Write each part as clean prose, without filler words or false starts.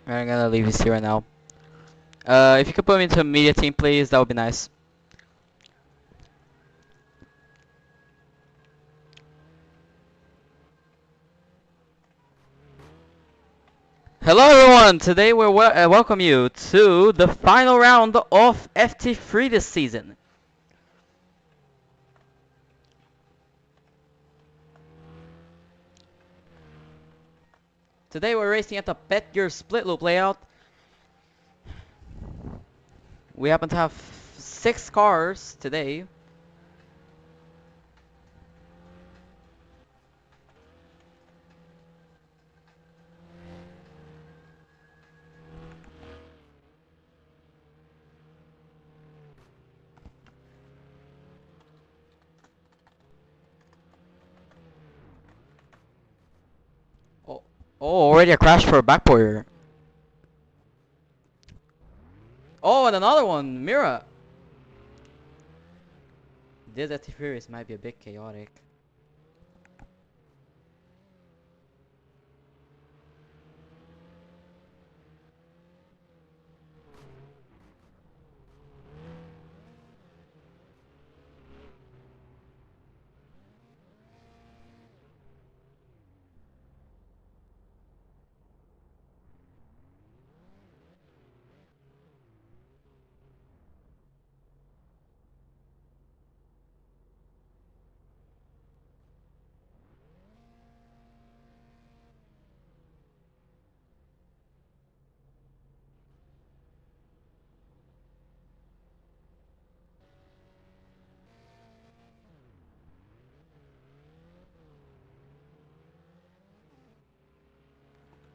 I'm gonna leave this here right now. If you could put me into a media team, please, that would be nice. Hello everyone! Today we welcome you to the final round of FT3 this season. Today we're racing at the Bet Your Split Loop layout. We happen to have 6 cars today. Oh, already a crash for a backboarder. Oh, and another one, Mira. This FT3 race might be a bit chaotic.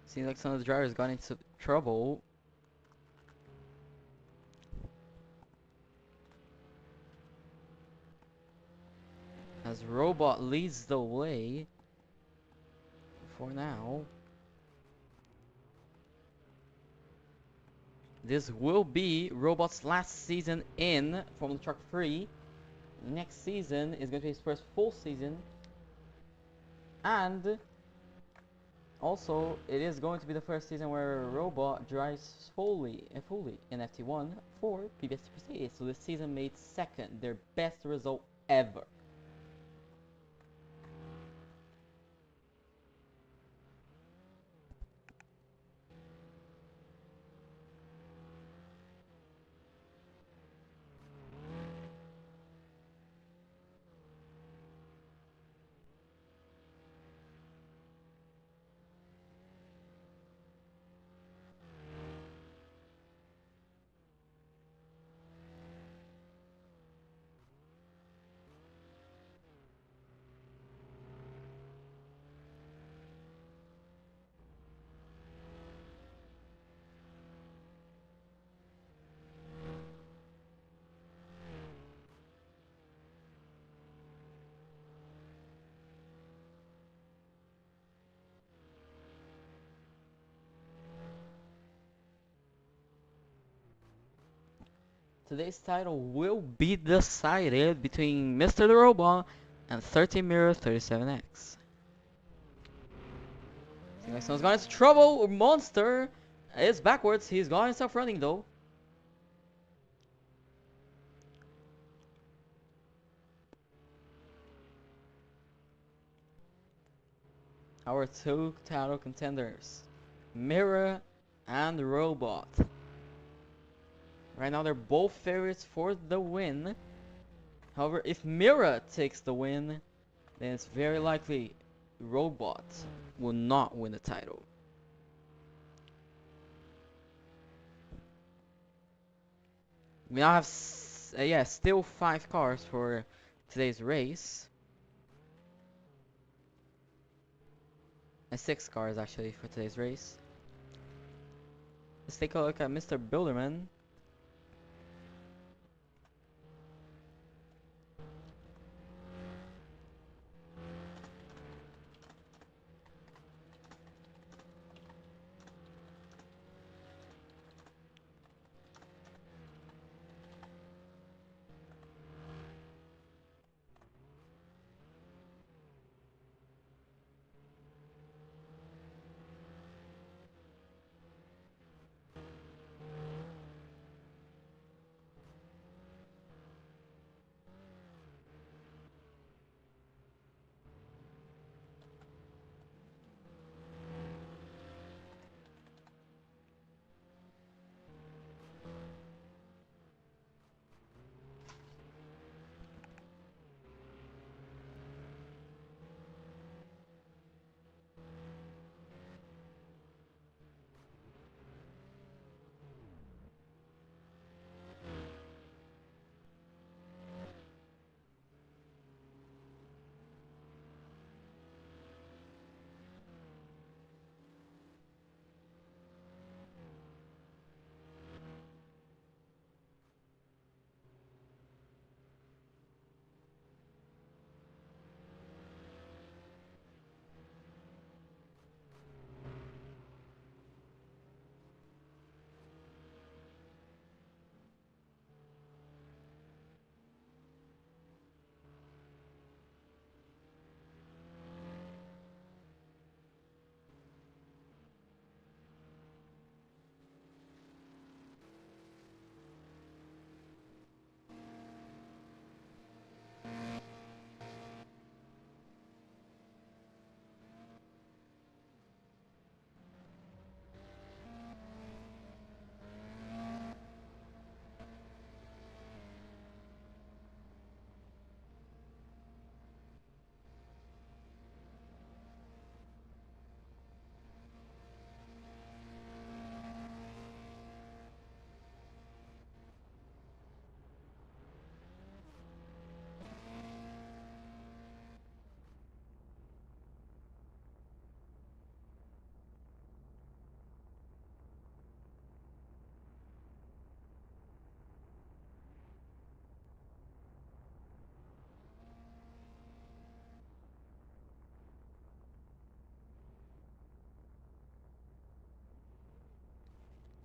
Seems like some of the drivers got into trouble. As Robot leads the way for now. This will be Robot's last season in Formula Truck 3. Next season is going to be his first full season. And also, it is going to be the first season where Robot drives fully in FT1 for PBS3. So this season made second, their best result ever. Today's title will be decided between Mr. the Robot and 30 Mirror 37X. Seems like someone's got into trouble. Monster is backwards. He's got himself running though. Our two title contenders, Mirror and Robot. Right now they're both favorites for the win. However, if Mirror takes the win, then it's very likely Robot will not win the title. We now have still 5 cars for today's race. 6 cars actually for today's race. Let's take a look at Mr. Builderman.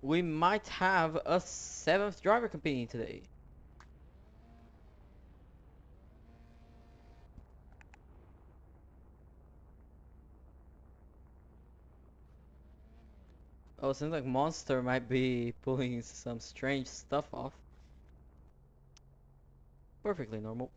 we might have a 7th driver competing today. Oh, seems like Monster might be pulling some strange stuff off. Perfectly normal.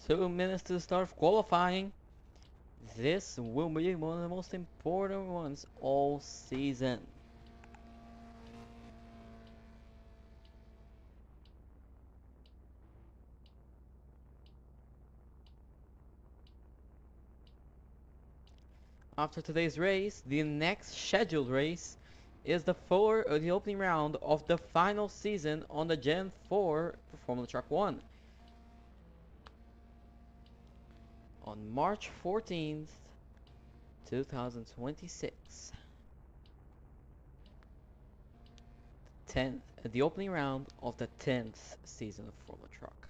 Two minutes to the start of qualifying. This will be one of the most important ones all season. After today's race, the next scheduled race is the opening round of the final season on the Gen 4 Formula Truck 1 on March 14th, 2026. The opening round of the 10th season of Formula Truck.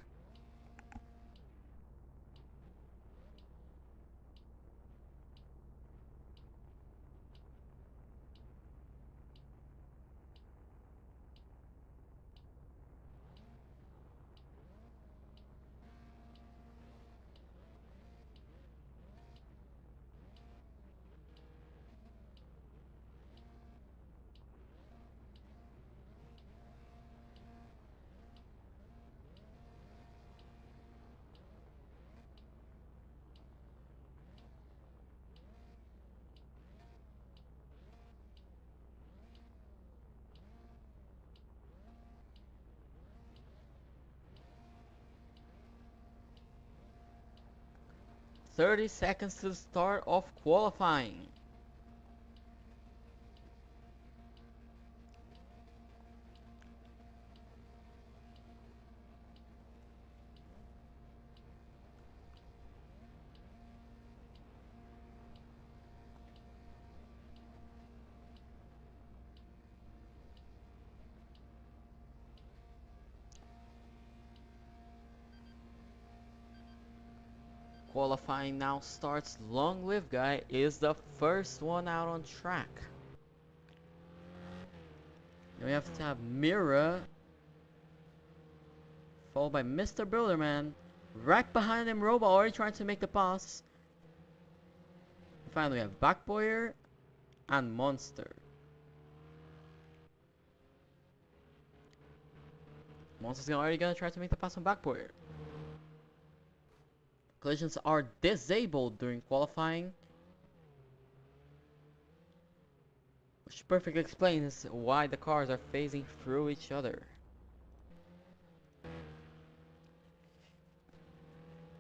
30 seconds to the start of qualifying. Qualifying now starts. Long Live Guy is the first one out on track. Then we have to have Mira, followed by Mr. Builderman. Right behind him, Robot already trying to make the pass. Finally, we have Backboyer and Monster. Monster's already gonna try to make the pass on Backboyer. Collisions are disabled during qualifying, which perfectly explains why the cars are phasing through each other.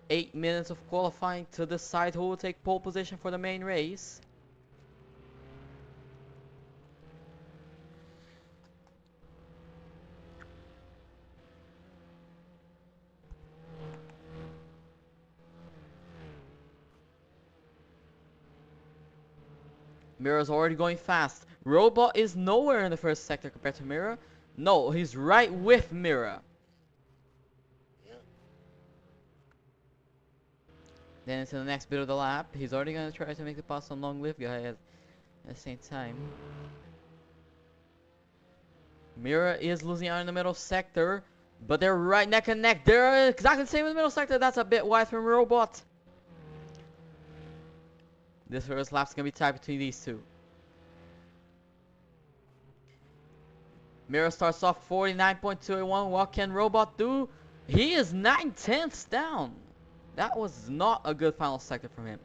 8 minutes of qualifying to decide who will take pole position for the main race. Mira's already going fast. Robot is nowhere in the first sector compared to Mira. No, he's right with Mira. Then into the next bit of the lap, he's already gonna try to make the pass on long live guy at the same time. Mira is losing out in the middle sector, but they're right neck and neck. They're exactly the same in the middle sector. That's a bit wide from Robot. This first lap's gonna be tied between these two. Mira starts off 49.281. What can Robot do? He is 9/10ths down. That was not a good final sector from him.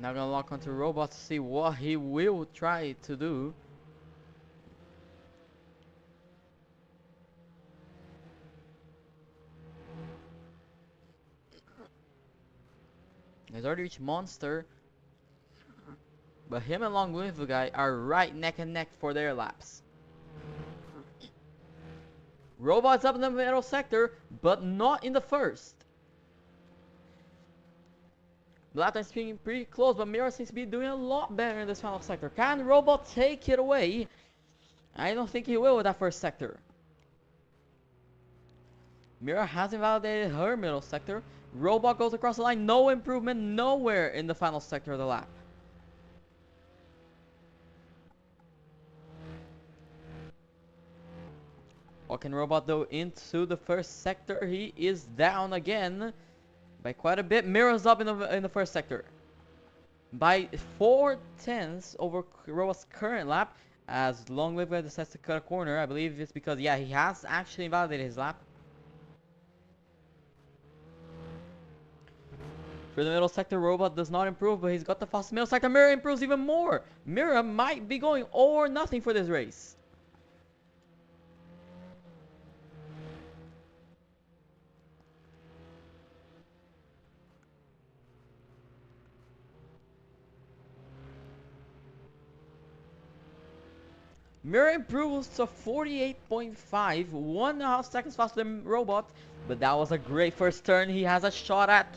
Now gonna lock onto Robot to see what he will try to do. He's already reached Monster. But him and Long Live the guy are right neck and neck for their laps. Robot's up in the middle sector, but not in the first. Lap time's being pretty close, but Mira seems to be doing a lot better in this final sector. Can Robot take it away? I don't think he will with that first sector. Mira has invalidated her middle sector. Robot goes across the line. No improvement nowhere in the final sector of the lap. What can Robot do into the first sector? He is down again by quite a bit. Mira's up in the first sector by 4/10ths over Robot's current lap. As Long Live Guy decides to cut a corner, I believe it's because he has actually invalidated his lap. For the middle sector, Robot does not improve, but he's got the fastest middle sector. Mira improves even more. Mira might be going all or nothing for this race. Mira improves to 48.5, 1.5 seconds faster than Robot, but that was a great first turn. He has a shot at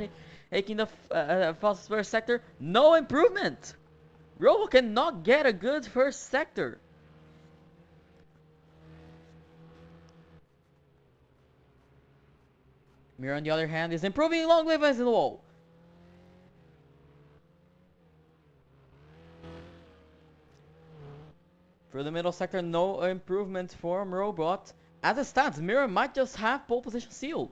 taking the fastest first sector. No improvement. Robot cannot get a good first sector. Mira, on the other hand, is improving. Long Live is in the wall. For the middle sector, no improvement from Robot. As it stands, Mira might just have pole position sealed.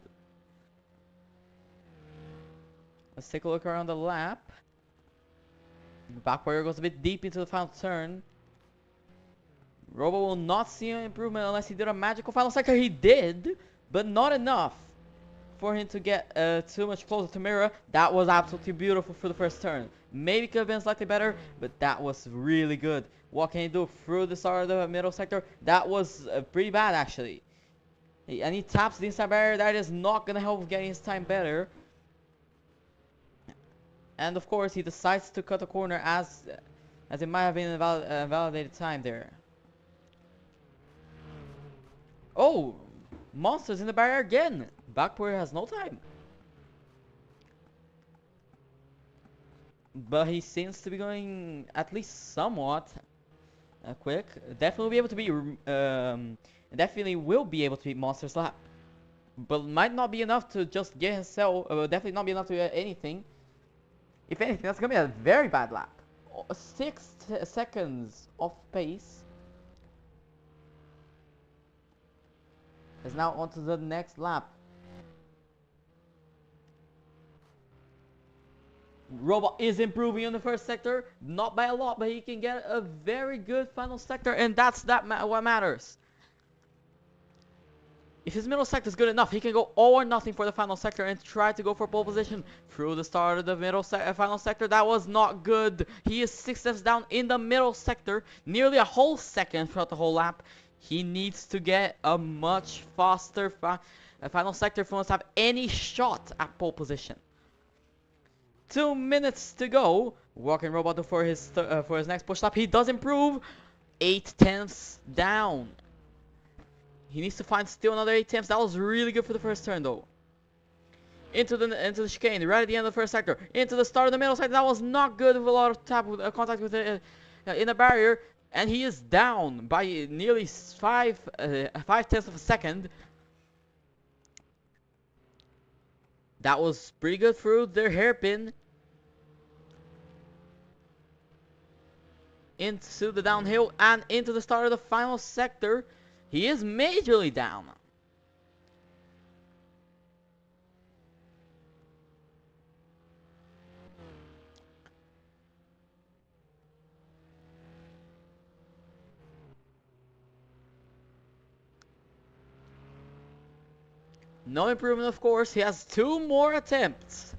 Let's take a look around the lap. The back wire goes a bit deep into the final turn. Robot will not see an improvement unless he did a magical final sector. He did, but not enough for him to get too much closer to Mira. That was absolutely beautiful for the first turn. Maybe could have been slightly better, but that was really good. What can he do through the start of the middle sector? That was pretty bad actually. And he taps the inside barrier. That is not going to help getting his time better. And of course he decides to cut the corner as it might have been a validated time there. Oh! Monster's in the barrier again! Backwards has no time. But he seems to be going at least somewhat quick. Definitely will be able to beat definitely will be able to beat Monster's lap. But might not be enough to just get himself, definitely not be enough to get anything. If anything, that's gonna be a very bad lap. 6 seconds off pace. Is now on to the next lap. Robot is improving in the first sector, not by a lot, but he can get a very good final sector, and that's what matters. If his middle sector is good enough, he can go all or nothing for the final sector and try to go for pole position through the start of the final sector. That was not good. He is 6 steps down in the middle sector, nearly a whole second throughout the whole lap. He needs to get a much faster final sector for us to have any shot at pole position. 2 minutes to go. Walking Robot for his next push stop. He does improve. 8/10ths down. He needs to find still another 8/10ths. That was really good for the first turn though. Into the chicane right at the end of the first sector. Into the start of the middle sector. That was not good with a lot of contact with the in the barrier. And he is down by nearly 5/10ths of a second. That was pretty good through their hairpin. Into the downhill and into the start of the final sector. He is majorly down. No improvement, of course. He has 2 more attempts.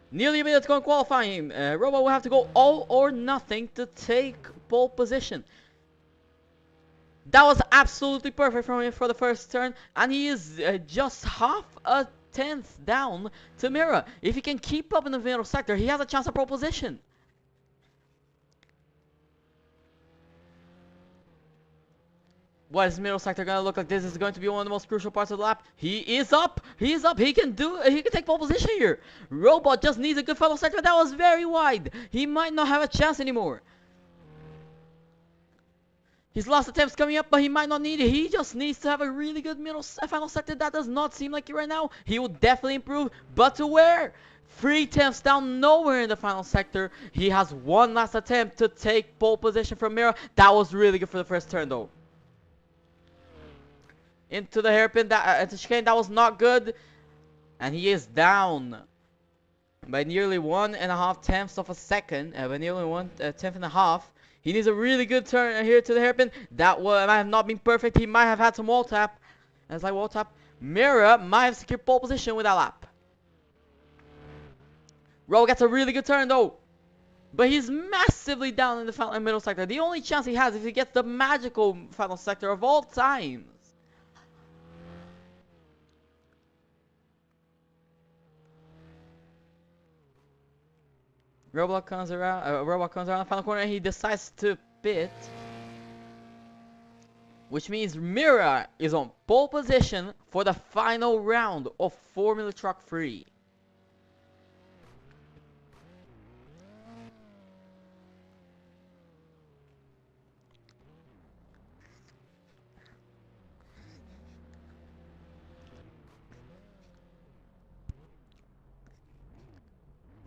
Nearly a minute's going to qualify him. Robo will have to go all or nothing to take pole position. That was absolutely perfect from him for the first turn, and he is just half a tenth down to Mira. If he can keep up in the middle sector, he has a chance of pole position. What is middle sector gonna look like? This is going to be one of the most crucial parts of the lap. He is up. He is up. He can take pole position here. Robot just needs a good final sector. That was very wide. He might not have a chance anymore. His last attempt's coming up, but he might not need it. He just needs to have a really good final sector. That does not seem like it right now. He will definitely improve, but to where? 3 tenths down, nowhere in the final sector. He has one last attempt to take pole position from Mira. That was really good for the first turn, though. Into the hairpin, into chicane, that was not good. And he is down by nearly 1.5 tenths of a second. By nearly 1.5 tenths. He needs a really good turn here to the hairpin. That might have not been perfect. He might have had some wall tap. And it's like wall tap. Mira might have secured pole position with that lap. Ro gets a really good turn though. But he's massively down in the final and middle sector. The only chance he has is if he gets the magical final sector of all times. Robot comes around the final corner and he decides to pit. Which means Mira is on pole position for the final round of Formula Truck 3.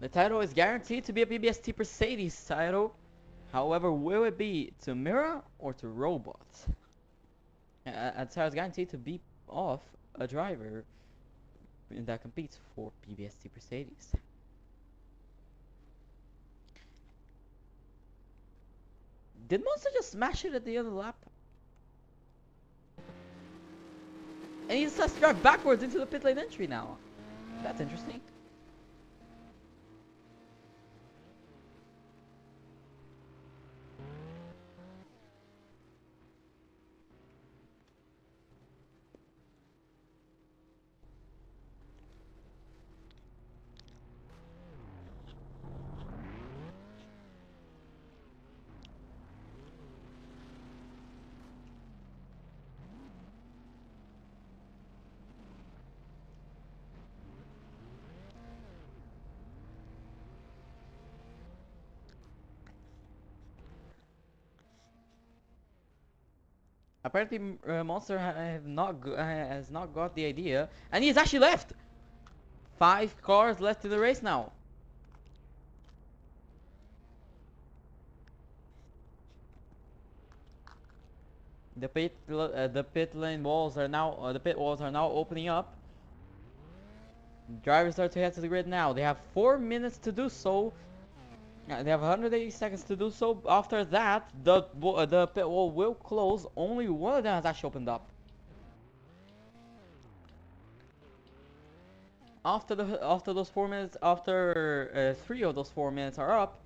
The title is guaranteed to be a PBST Mercedes title. However, will it be to Mira or to Robot? The title is guaranteed to be off a driver that competes for PBST Mercedes. Did Monster just smash it at the end of the lap? And he decides to drive backwards into the pit lane entry now. That's interesting. Apparently, Monster has not got the idea, and he's actually left. 5 cars left in the race now. The pit walls are now opening up. Drivers start to head to the grid now. They have 4 minutes to do so. They have 180 seconds to do so. After that, the pit wall will close. Only one of them has actually opened up. After those 4 minutes, after 3 of those 4 minutes are up,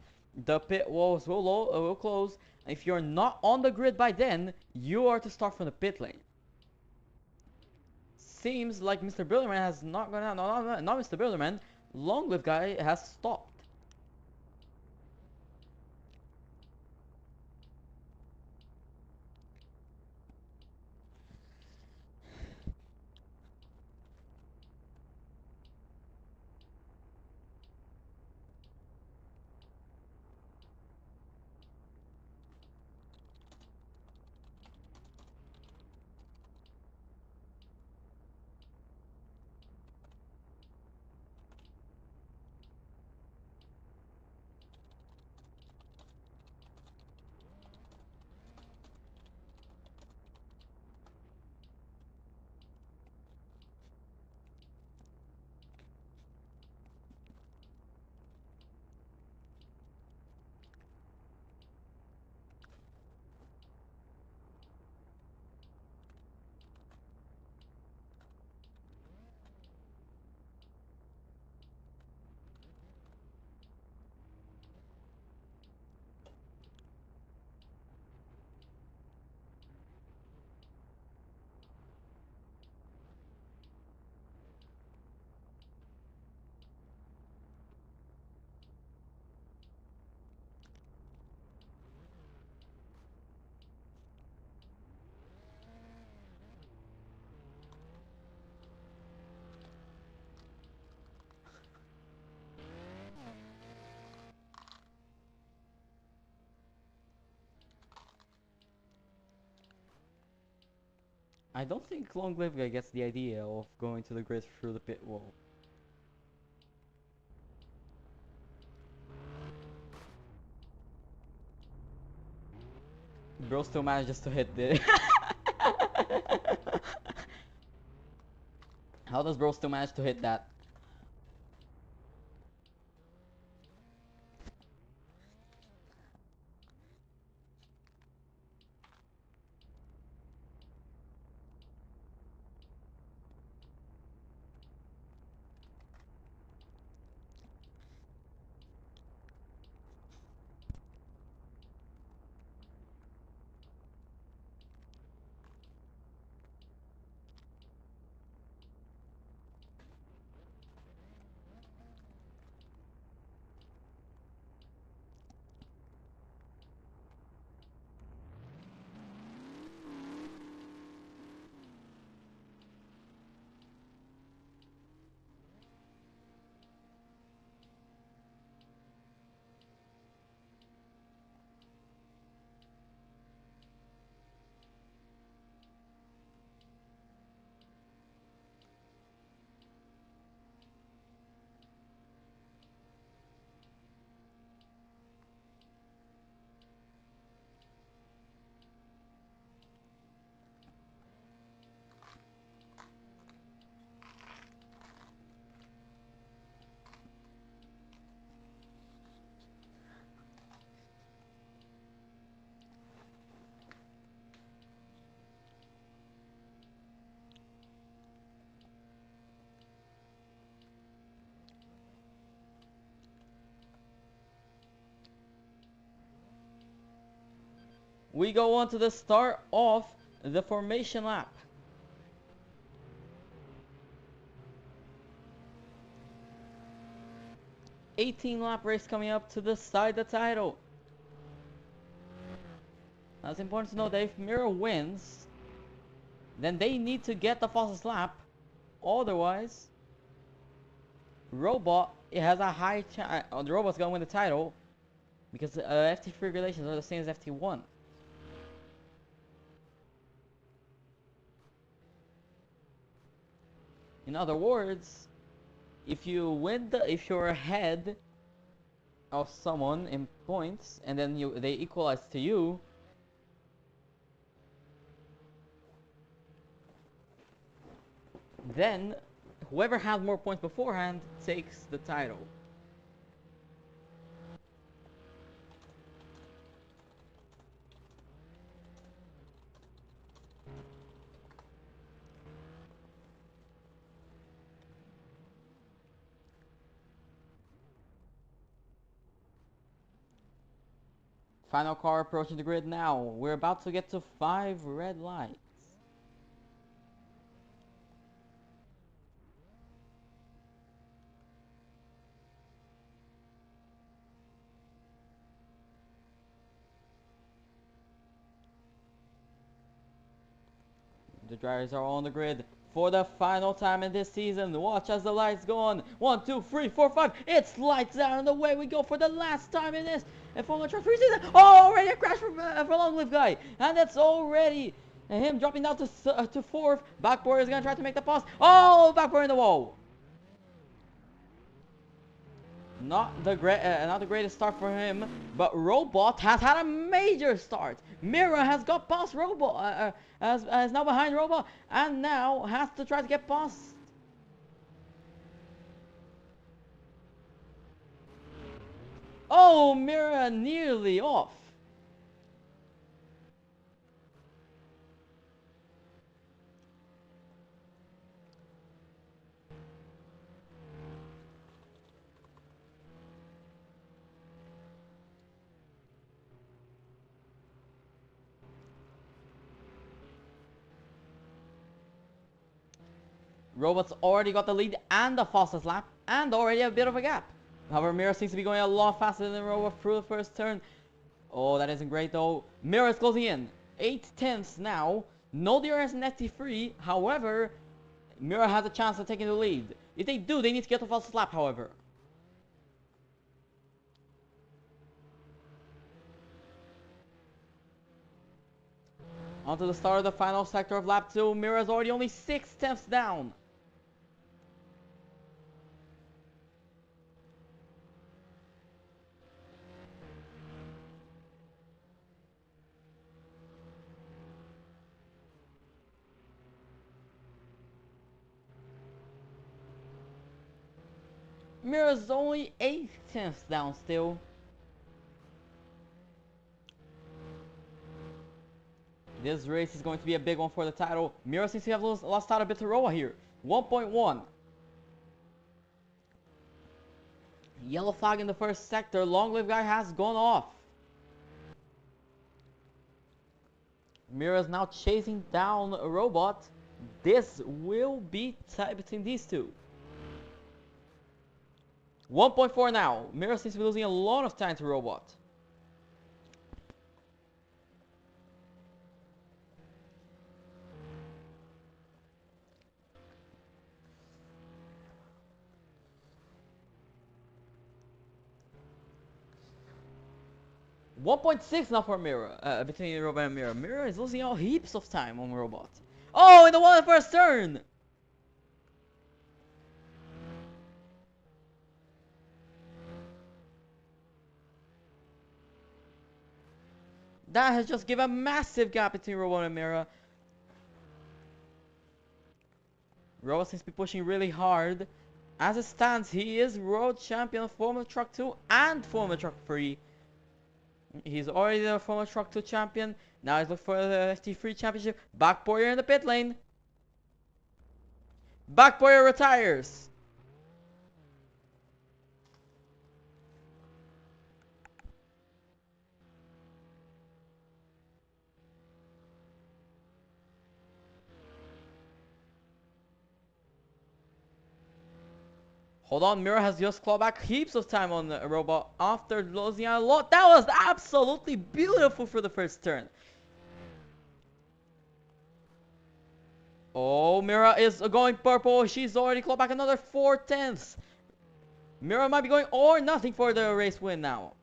the pit walls will close. If you're not on the grid by then, you are to start from the pit lane. Seems like Mr. Brilliant has not gone out. No, not Mr. Brilliant. Long Live guy has stopped. I don't think Long Live Guy gets the idea of going to the grid through the pit wall. Bro still manages to hit the... How does Bro still manage to hit that? We go on to the start of the formation lap. 18-lap race coming up to decide the title. Now it's important to know that if Mira wins, then they need to get the fastest lap. Otherwise, Robot, it has a high chance. The Robot's gonna win the title because FT3 regulations are the same as FT1. In other words, if you're ahead of someone in points and then they equalize to you, then whoever has more points beforehand takes the title. Final car approaching the grid now. We're about to get to 5 red lights. The drivers are on the grid for the final time in this season. Watch as the lights go on. 1, 2, 3, 4, 5. It's lights out and away we go for the last time in this Formula Truck 3 season. Oh, already a crash for Long Live Guy. And that's already him dropping down to 4th. Backboard is going to try to make the pass. Oh, backboard in the wall. Not the greatest start for him, but Robot has had a major start. Mira has got past Robot, is now behind Robot, and now has to try to get past. Oh, Mira nearly off. Robot's already got the lead and the fastest lap, and already a bit of a gap. However, Mira seems to be going a lot faster than Robot through the first turn. Oh, that isn't great though. Mira is closing in. 8/10 now. No DRS in FT3. However, Mira has a chance of taking the lead. If they do, they need to get the fastest lap, however. Onto the start of the final sector of lap 2. Mira is already only 6 tenths down. Mira's only 8 tenths down still. This race is going to be a big one for the title. Mira seems to have lost out a bit to Roa here. 1.1. Yellow flag in the first sector. Long live guy has gone off. Mira is now chasing down a robot. This will be tight between these two. 1.4 now. Mira seems to be losing a lot of time to Robot. .6 now for Mira, between Robot and Mira. Mira is losing out heaps of time on Robot. Oh, in the first turn! That has just given a massive gap between Robot and Mira. Robot seems to be pushing really hard. As it stands, he is world champion of Formula Truck 2 and Formula Truck 3. He's already the Formula Truck 2 champion. Now he's looking for the FT3 championship. Backboyer in the pit lane. Backboyer retires. Hold on, Mira has just clawed back heaps of time on the robot after losing out a lot. That was absolutely beautiful for the first turn. Oh, Mira is going purple. She's already clawed back another 4 tenths. Mira might be going all or nothing for the race win now.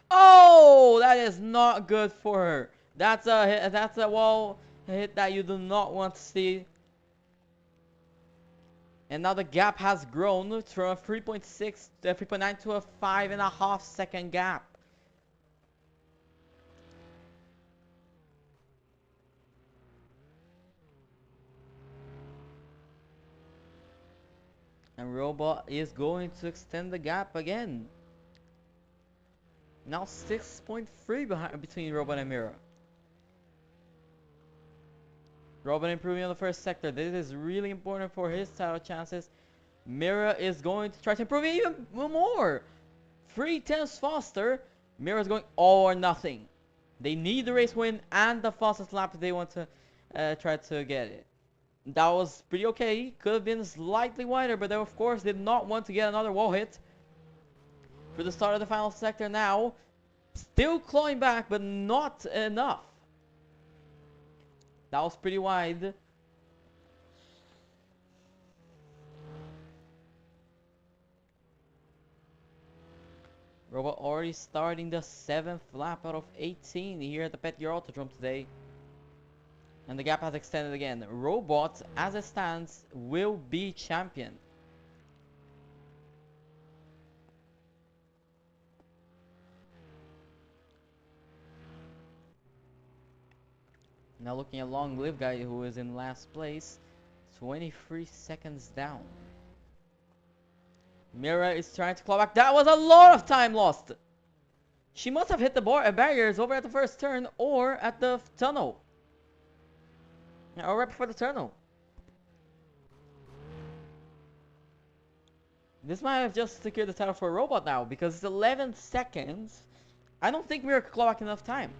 Oh, that is not good for her. That's a wall hit that you do not want to see. And now the gap has grown from 3.9 to a 5.5 second gap. And Robot is going to extend the gap again. Now 6.3 between Robot and Mira. Robin improving on the first sector. This is really important for his title chances. Mira is going to try to improve even more. 3 tenths faster. Mira is going all or nothing. They need the race win and the fastest lap if they want to try to get it. That was pretty okay. Could have been slightly wider, but they of course did not want to get another wall hit. For the start of the final sector now. Still clawing back, but not enough. That was pretty wide. Robot already starting the 7th lap out of 18 here at the Pet Gear Autodrome today. And the gap has extended again. Robot, as it stands, will be champion. Now looking at Long Live guy who is in last place, 23 seconds down. Mira is trying to claw back. That was a lot of time lost. She must have hit the barriers over at the first turn or at the tunnel. Or right before the tunnel. This might have just secured the title for a Robot now because it's 11 seconds. I don't think Mira could claw back enough time.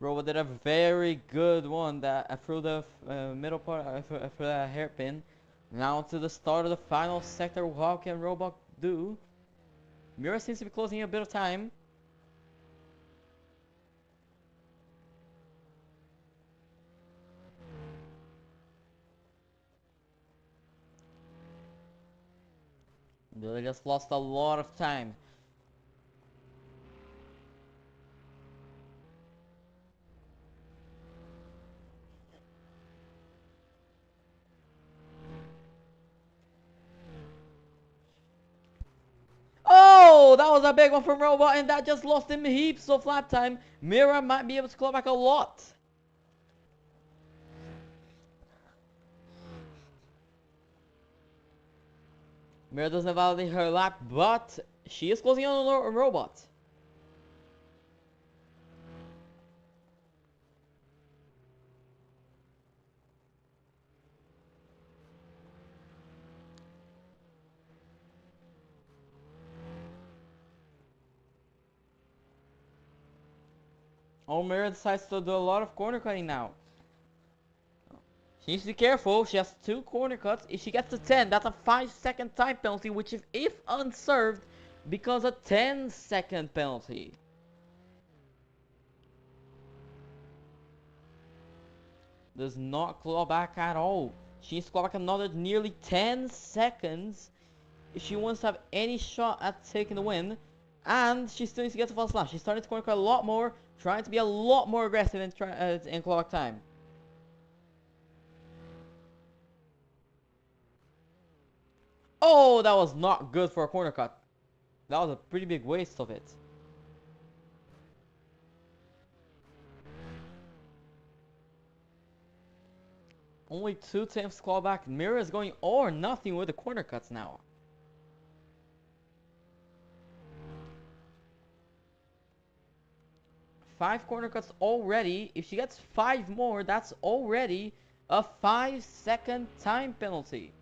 Robot did a very good one that through the middle part for the hairpin. Now to the start of the final sector. What can Robot do? Mira seems to be closing a bit of time. They just lost a lot of time. Oh, that was a big one from Robot, and that just lost him heaps of lap time. Mira might be able to claw back a lot. Mira doesn't validate her lap, but she is closing on Robot. Oh, Mira decides to do a lot of corner cutting now. She needs to be careful. She has 2 corner cuts. If she gets to 10, that's a 5-second time penalty, which if unserved, becomes a 10-second penalty. Does not claw back at all. She needs to claw back another nearly 10 seconds if she wants to have any shot at taking the win. And she still needs to get to false lap. She's starting to corner cut a lot more, trying to be a lot more aggressive in claw back time. Oh, that was not good for a corner cut. That was a pretty big waste of it. Only 2 attempts to claw back. Mira is going all or nothing with the corner cuts now. Five corner cuts already. If she gets 5 more, that's already a 5-second time penalty.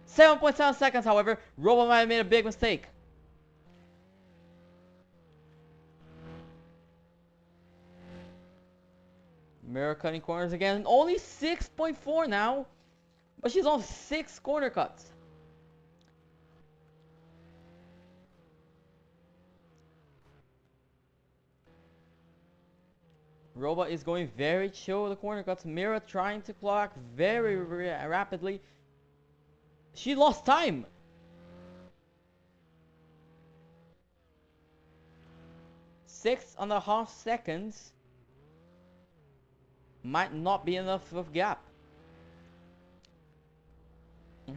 7.7 seconds, however. Robo might have made a big mistake. Mira cutting corners again. Only 6.4 now. But she's on 6 corner cuts. Robot is going very chill with the corner cuts. Mira trying to clock very rapidly. She lost time. Six and a half seconds might not be enough of gap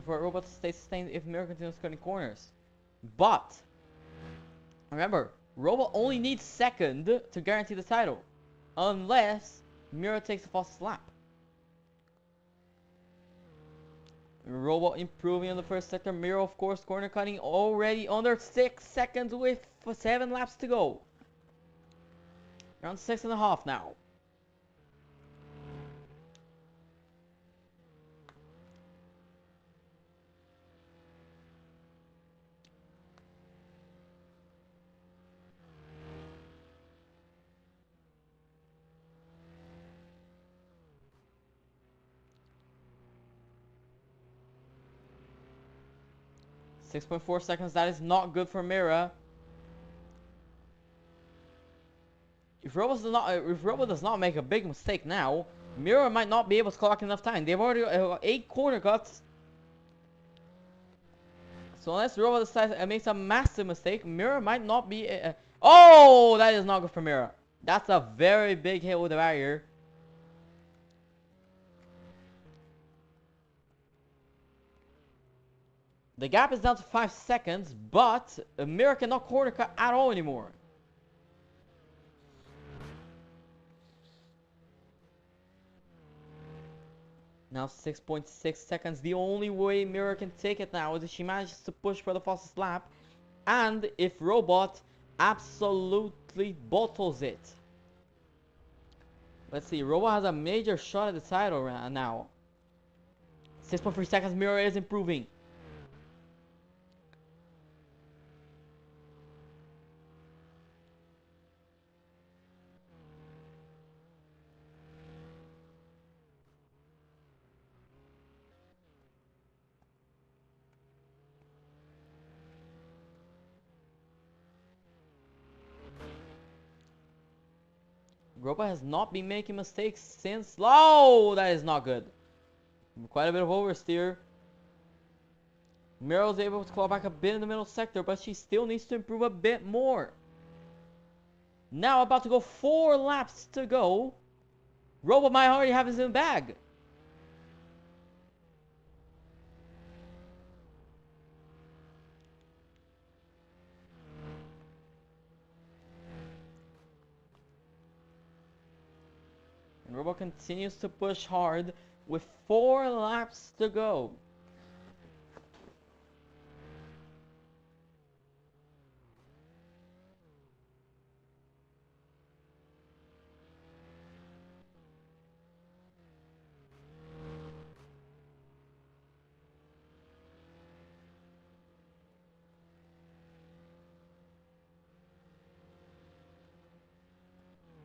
for a Robot to stay sustained if Mira continues cutting corners. But remember, Robot only needs second to guarantee the title, unless Mira takes the fastest lap. Robot improving on the first sector. Mira, of course, corner cutting already under 6 seconds with 7 laps to go. Around 6.5 now. .4 seconds, that is not good for Mira. If Robot does not make a big mistake now, Mira might not be able to clock enough time. They've already 8 corner cuts. So unless Robot decides makes a massive mistake, Mira might not be... oh, that is not good for Mira. That's a very big hit with the barrier. The gap is down to 5 seconds, but Mira cannot corner cut at all anymore. Now 6.6 seconds. The only way Mira can take it now is if she manages to push for the fastest lap, and if Robot absolutely bottles it. Let's see, Robot has a major shot at the title now. 6.3 seconds, Mira is improving. Robot has not been making mistakes since. Oh, that is not good. Quite a bit of oversteer. Mira was able to claw back a bit in the middle sector, but she still needs to improve a bit more. Now about to go 4 laps to go. Robot might already have his in the bag. And Robot continues to push hard with 4 laps to go.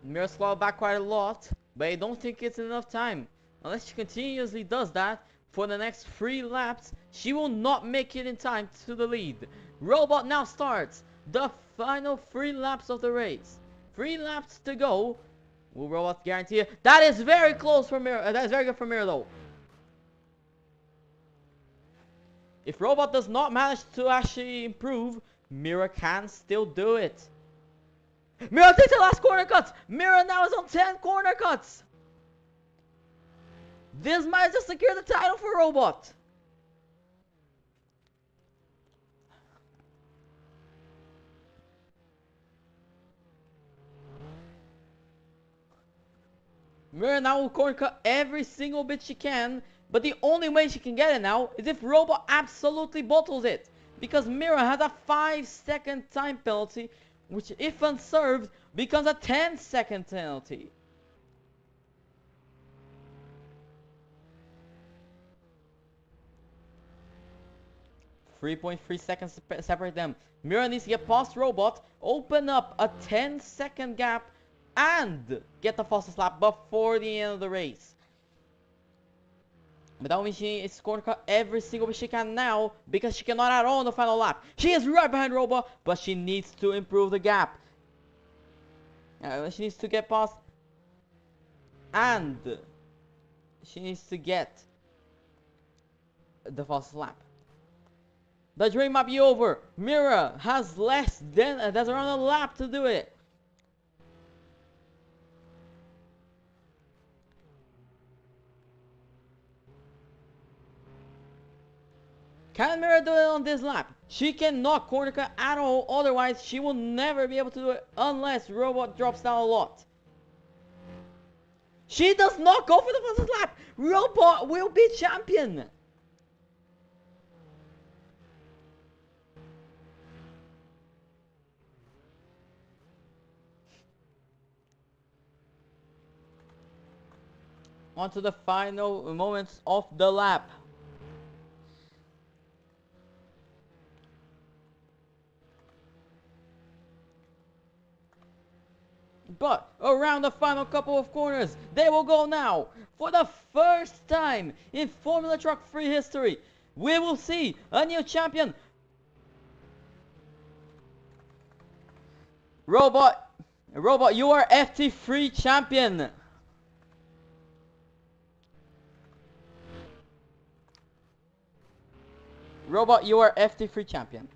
Mira's clawed back quite a lot, but I don't think it's enough time. Unless she continuously does that for the next 3 laps, she will not make it in time to the lead. Robot now starts the final 3 laps of the race. 3 laps to go. Will Robot guarantee it? That is very close for Mira. That is very good for Mira though. If Robot does not manage to actually improve, Mira can still do it. Mira takes the last corner cuts. Mira now is on 10 corner cuts. This might just secure the title for Robot. Mira now will corner cut every single bit she can, but the only way she can get it now is if Robot absolutely bottles it. Because Mira has a 5-second time penalty, which if unserved becomes a 10-second penalty. .3 seconds separate them. Mira needs to get past Robot, open up a 10-second gap, and get the fastest lap before the end of the race. But that means she is going to cut every single bit she can now, because she cannot at all in the final lap. She is right behind Robot, but she needs to improve the gap. She needs to get past, and she needs to get the fastest lap. The dream might be over. Mira has less than there's around a lap to do it. Can Mira do it on this lap? She cannot corner cut at all, otherwise she will never be able to do it unless Robot drops down a lot. She does not go for the fastest lap. Robot will be champion. On to the final moments of the lap. But around the final couple of corners, they will go now. For the first time in Formula Truck 3 history, we will see a new champion. Robot, you are FT3 champion. Robot, you are FT3 champion.